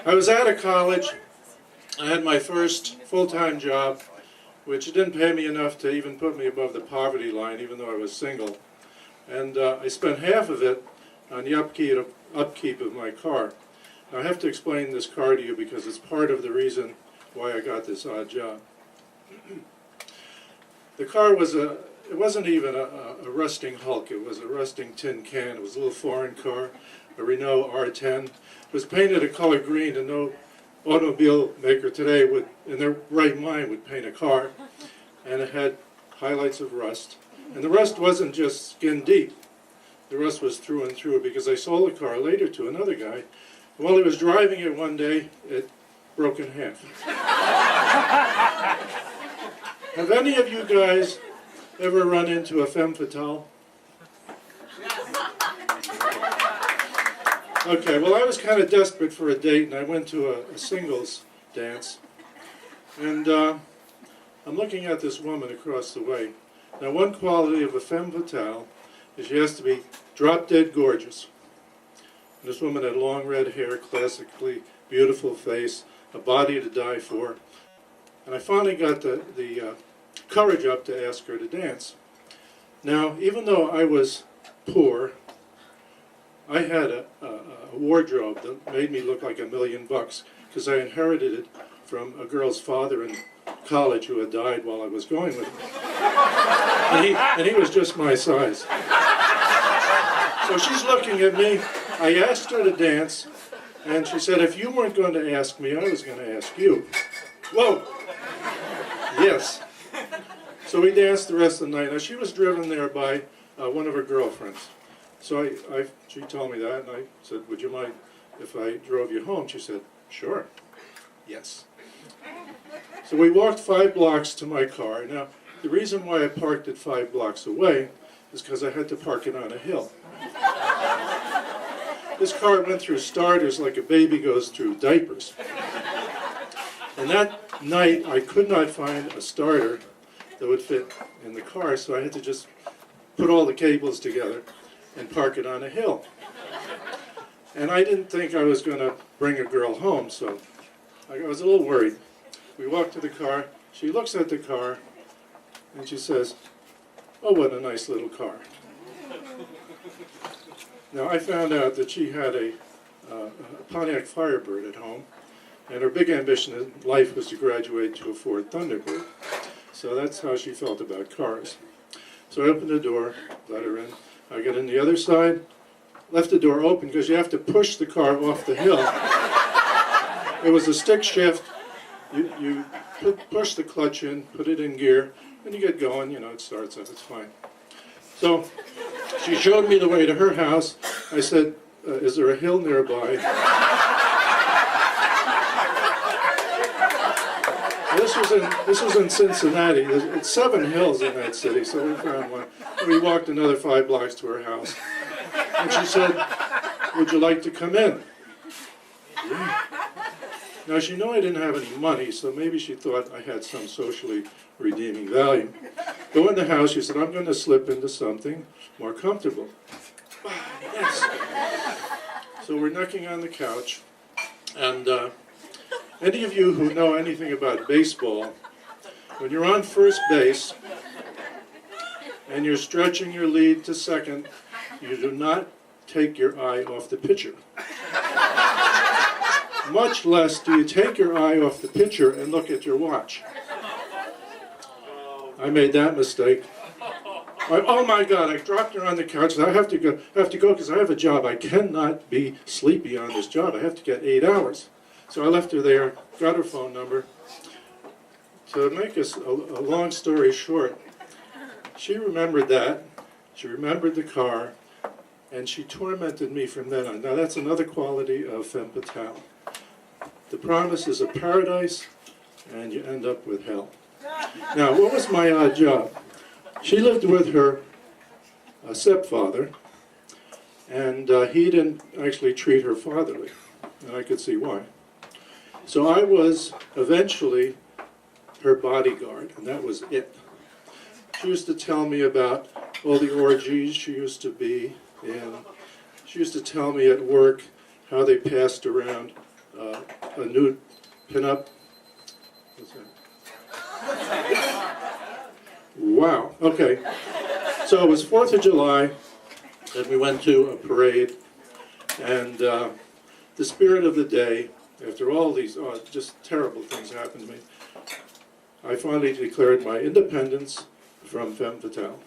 I was out of college. I had my first full-time job, which didn't pay me enough to even put me above the poverty line, even though I was single. And I spent half of it on the upkeep of my car. Now, I have to explain this car to you because it's part of the reason why I got this odd job. The car was it wasn't even a rusting Hulk, it was a rusting tin can. It was a little foreign car, a Renault R10. It was painted a color green, and no automobile maker today would, in their right mind, would paint a car. And it had highlights of rust. And the rust wasn't just skin deep. The rust was through and through, because I sold the car later to another guy. While he was driving it one day, it broke in half. Have any of you guys ever run into a femme fatale? Okay, well, I was kind of desperate for a date, and I went to a singles dance. And I'm looking at this woman across the way. Now, one quality of a femme fatale is she has to be drop-dead gorgeous. And this woman had long red hair, classically beautiful face, a body to die for. And I finally got the courage up to ask her to dance. Now, even though I was poor, I had a wardrobe that made me look like $1 million because I inherited it from a girl's father in college who had died while I was going with him. And he was just my size. So she's looking at me. I asked her to dance, and she said, if you weren't going to ask me, I was going to ask you. Whoa! Yes. So we danced the rest of the night. Now, she was driven there by one of her girlfriends. So she told me that, and I said, would you mind if I drove you home? She said, sure. Yes. So we walked 5 blocks to my car. Now, the reason why I parked it 5 blocks away is because I had to park it on a hill. This car went through starters like a baby goes through diapers. And that night, I could not find a starter that would fit in the car, so I had to just put all the cables together and park it on a hill. And I didn't think I was going to bring a girl home, so I was a little worried. We walked to the car. She looks at the car, and she says, oh, what a nice little car. Now, I found out that she had a Pontiac Firebird at home, and her big ambition in life was to graduate to a Ford Thunderbird. So that's how she felt about cars. So I opened the door, let her in. I got in the other side, left the door open because you have to push the car off the hill. It was a stick shift. You push the clutch in, put it in gear, and you get going. You know, it starts up, it's fine. So she showed me the way to her house. I said, is there a hill nearby? This was in Cincinnati. It's 7 hills in that city, so we found one. We walked another 5 blocks to her house. And she said, would you like to come in? Yeah. Now, she knew I didn't have any money, so maybe she thought I had some socially redeeming value. Go in the house, she said, I'm going to slip into something more comfortable. Yes. So we're knocking on the couch, and any of you who know anything about baseball, when you're on first base and you're stretching your lead to second, you do not take your eye off the pitcher. Much less do you take your eye off the pitcher and look at your watch. I made that mistake. Oh my God, I dropped her on the couch. I have to go because I have a job. I cannot be sleepy on this job. I have to get 8 hours. So I left her there, got her phone number. To make a long story short, she remembered that. She remembered the car, and she tormented me from then on. Now that's another quality of femme fatale. The promise is a paradise, and you end up with hell. Now, what was my odd job? She lived with her stepfather, and he didn't actually treat her fatherly, and I could see why. So I was eventually her bodyguard, and that was it. She used to tell me about all the orgies she used to be in. She used to tell me at work how they passed around a nude pinup. What's that? Wow, okay. So it was 4th of July, and we went to a parade, and the spirit of the day, after all these just terrible things happened to me, I finally declared my independence from femme fatale.